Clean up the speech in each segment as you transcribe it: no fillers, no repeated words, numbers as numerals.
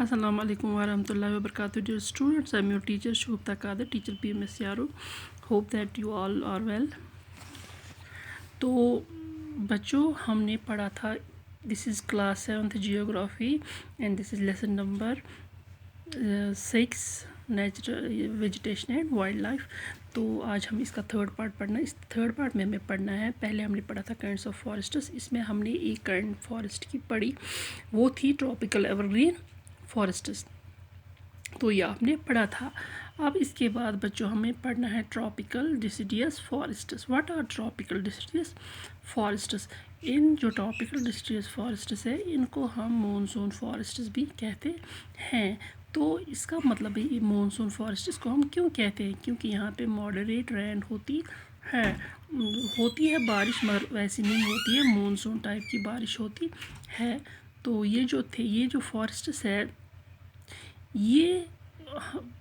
Assalamu alaikum warahmatullahi wabarakatuh. Dear students, I'm your teacher Shubhta Kader, teacher PMS Yaru. Hope that you all are well. तो बच्चों हमने पढ़ा था, this is class 7th geography and this is lesson number 6 natural vegetation and wild life. तो आज हम इसका third part पढ़ना है। इस थर्ड पार्ट में हमें पढ़ना है, पहले हमने पढ़ा था काइंड्स ऑफ फॉरेस्ट्स। इसमें हमने एक काइंड फॉरेस्ट की पढ़ी, वो थी ट्रॉपिकल एवरग्रीन फॉरेस्ट्स। तो ये आपने पढ़ा था। अब इसके बाद बच्चों हमें पढ़ना है tropical deciduous forests. What are tropical deciduous forests? इन जो ट्रॉपिकल डिसिडियस फॉरेस्ट्स है इनको हम मॉनसून फॉरेस्ट्स भी कहते हैं। तो इसका मतलब है मॉनसून फॉरेस्ट्स को हम क्यों कहते हैं? क्योंकि यहाँ पे मॉडरेट रेन होती है बारिश, मगर वैसी नहीं होती है, मॉनसून टाइप की बारिश होती है। तो ये जो फॉरेस्ट्स है ये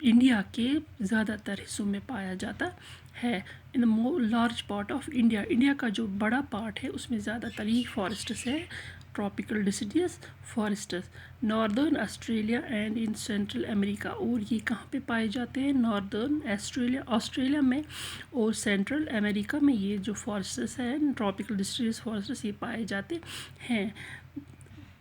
इंडिया के ज़्यादातर हिस्सों में पाया जाता है। In the large part of India का जो बड़ा पार्ट है उसमें ज़्यादातर ही फॉरेस्ट्स है, tropical deciduous forests. Northern Australia and in central America, और ये कहाँ पे पाए जाते हैं? नॉर्दर्न ऑस्ट्रेलिया में और सेंट्रल अमेरिका में ये जो फॉरेस्ट्स हैं ट्रॉपिकल डिसिडियस फॉरेस्ट्स ये पाए जाते हैं।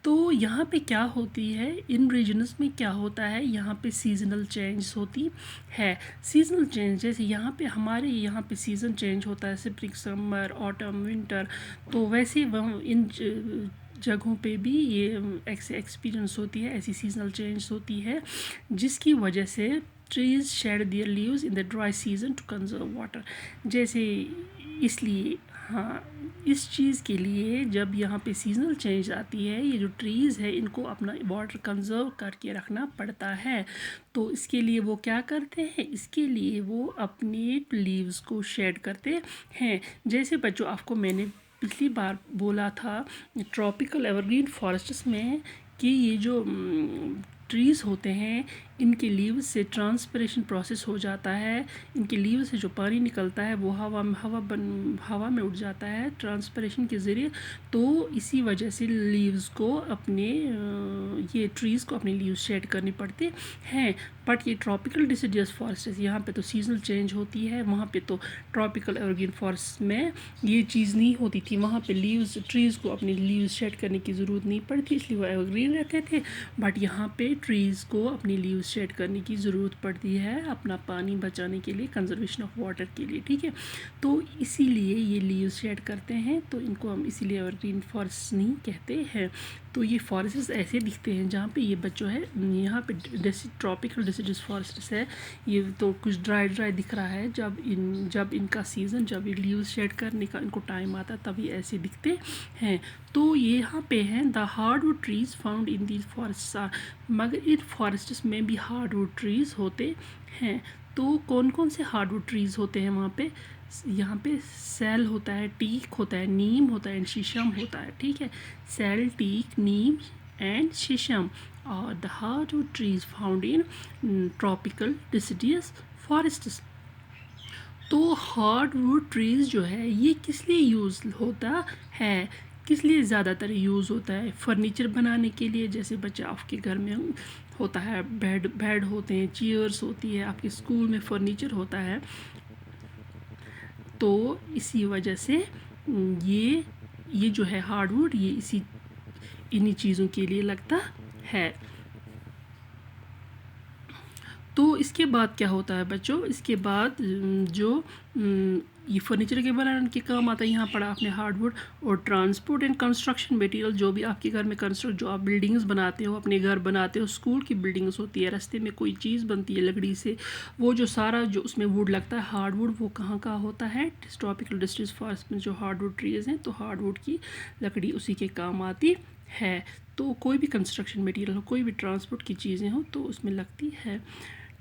तो यहाँ पे क्या होती है, इन रीजन्स में क्या होता है, यहाँ पे सीजनल चेंज होती है। सीजनल चेंज जैसे हमारे यहाँ पे सीज़न चेंज होता है, स्प्रिंग, समर, ऑटम, विंटर। तो वैसे वह इन जगहों पे भी ये ऐसे एक्सपीरियंस होती है, ऐसी सीजनल चेंज होती है जिसकी वजह से trees shade there leaves in the dry season two conserve water. जैसे इसलिए इस चीज़ के लिए जब यहाँ पे सीजनल चेंज आती है, ये जो ट्रीज़ है इनको अपना वाटर कंजर्व करके रखना पड़ता है। तो इसके लिए वो क्या करते हैं? इसके लिए वो अपने लीव्स को शेड करते हैं। जैसे बच्चों आपको मैंने पिछली बार बोला था ट्रॉपिकल एवरग्रीन फॉरेस्ट्स में कि ये जो ट्रीज़ होते हैं इनके लीव्स से ट्रांसपिरेशन प्रोसेस हो जाता है। इनके लीव्स से जो पानी निकलता है वो हवा में उड़ जाता है ट्रांसपिरेशन के ज़रिए। तो इसी वजह से लीव्स को ये ट्रीज़ को अपने लीव्स शेड करनी पड़ते हैं। बट ये ट्रॉपिकल डिसिडियस फॉरेस्ट यहाँ पे तो सीजनल चेंज होती है, वहाँ पे तो ट्रॉपिकल एवरग्रीन फॉरेस्ट में ये चीज़ नहीं होती थी। वहाँ पे ट्रीज़ को अपने लीव्स शेड करने की ज़रूरत नहीं पड़ती, इसलिए वो एवरग्रीन रहते थे। बट यहाँ पे ट्रीज़ को अपनी लीव्स शेड करने की ज़रूरत पड़ती है अपना पानी बचाने के लिए, कंजर्वेशन ऑफ वाटर के लिए, ठीक है। तो इसीलिए ये लीव्स शेड करते हैं, तो इनको हम इसीलिए एवरग्रीन फॉरेस्ट नहीं कहते हैं। तो ये फॉरेस्ट ऐसे दिखते हैं जहाँ पे ये बच्चों है, यहाँ पे ट्रॉपिकल डिसिडियस फॉरेस्ट है, ये तो कुछ ड्राई दिख रहा है। जब इनका सीज़न, जब ये लीव्स शेड करने का इनको टाइम आता तब ये ऐसे दिखते हैं। तो ये यहाँ पे हैं the hardwood trees found in these forests are, मगर इन फॉरेस्ट्स में भी हार्डवुड ट्रीज़ होते हैं। तो कौन कौन से हार्डवुड ट्रीज़ होते हैं वहाँ पे? यहाँ पे सैल होता है, टीक होता है, नीम होता है एंड शीशम होता है, ठीक है। सैल, टीक, नीम एंड शीशम और the hardwood trees found in tropical deciduous forests. तो हार्डवुड ट्रीज़ जो है ये किस लिए यूज़ होता है, किस लिए ज़्यादातर यूज़ होता है? फर्नीचर बनाने के लिए, जैसे बच्चे आपके घर में होता है, बेड होते हैं, चेयर्स होती है, आपके स्कूल में फर्नीचर होता है। तो इसी वजह से ये जो है हार्डवुड ये इन्हीं चीज़ों के लिए लगता है। तो इसके बाद क्या होता है बच्चों? इसके बाद जो ये फर्नीचर के बनाने के काम आता है, यहाँ पढ़ा आपने हार्डवुड। और ट्रांसपोर्ट एंड कंस्ट्रक्शन मटेरियल, जो भी आपके घर में जो आप बिल्डिंग्स बनाते हो, अपने घर बनाते हो, स्कूल की बिल्डिंग्स होती है, रास्ते में कोई चीज़ बनती है लकड़ी से, वो जो सारा जो उसमें वुड लगता है हार्डवुड, वो कहाँ का होता है? ट्रॉपिकल डिस्ट्रिक्ट फॉरेस्ट में जो हार्डवुड ट्रीज़ हैं, तो हार्डवुड की लकड़ी उसी के काम आती है। तो कोई भी कंस्ट्रक्शन मटेरियल हो, कोई भी ट्रांसपोर्ट की चीज़ें हो तो उसमें लगती है।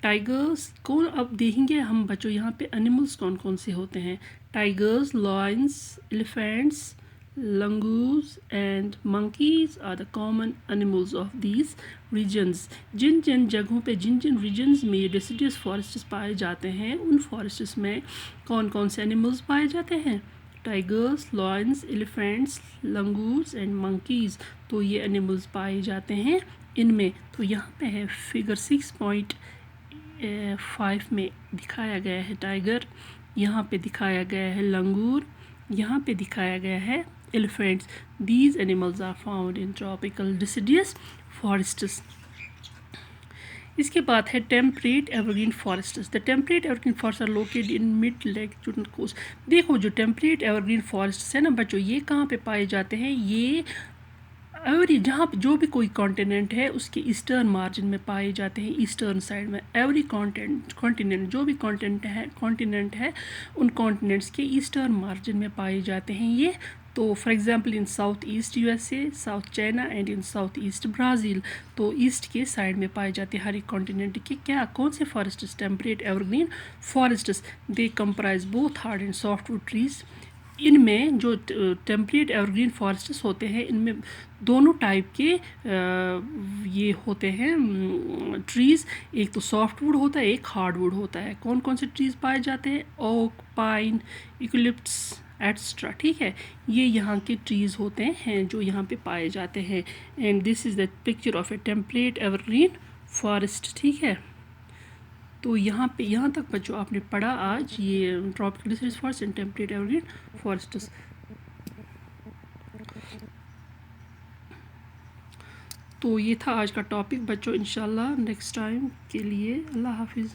टाइगर्स को अब देखेंगे हम बच्चों, यहाँ पे एनिमल्स कौन कौन से होते हैं? Tigers, lions, elephants, langurs and monkeys are the common animals of these regions. जिन जिन जगहों पे, जिन जिन रीजन्स में डेसिडियस फॉरेस्ट्स पाए जाते हैं, उन फॉरेस्ट्स में कौन कौन से एनिमल्स पाए जाते हैं? Tigers, lions, elephants, langurs and monkeys. तो ये एनिमल्स पाए जाते हैं इनमें। तो यहाँ पे है फिगर 6.5 में दिखाया गया है टाइगर, यहाँ पे दिखाया गया है लंगूर, यहाँ पे दिखाया गया है elephants. These animals are found in tropical deciduous forests. इसके बाद है temperate evergreen forests. The temperate evergreen forest are located in mid latitude coast. देखो जो टेम्परेट एवरग्रीन फॉरेस्ट्स है ना बच्चों, ये कहाँ पे पाए जाते हैं? ये एवरी जहाँ पे जो भी कोई कॉन्टिनेंट है उसके ईस्टर्न मार्जिन में पाए जाते हैं, ईस्टर्न साइड में। एवरी कॉन्टिनेंट जो भी कॉन्टिनेंट है उन कॉन्टिनेंट्स के ईस्टर्न मार्जिन में पाए जाते हैं ये। तो for example in south east USA, south China and in south east Brazil. तो ईस्ट के साइड में पाए जाते हैं हर एक कॉन्टिनेंट के क्या कौन से forests? Temperate evergreen forests. They comprise both hard and softwood trees. इनमें जो टेम्परेट एवरग्रीन फॉरेस्ट्स होते हैं इनमें दोनों टाइप के ये होते हैं ट्रीज़। एक तो सॉफ्टवुड होता है, एक हार्डवुड होता है। कौन कौन से ट्रीज़ पाए जाते हैं? Oak, pine, eucalyptus etcetera. ठीक है, ये यहाँ के ट्रीज़ होते हैं जो यहाँ पे पाए जाते हैं। And this is the picture of A temperate evergreen forest. ठीक है, तो यहाँ तक बच्चों आपने पढ़ा आज ये tropical deciduous forest and temperate evergreen forests. तो ये था आज का टॉपिक बच्चों। इंशाल्लाह नेक्स्ट टाइम के लिए अल्लाह हाफिज़।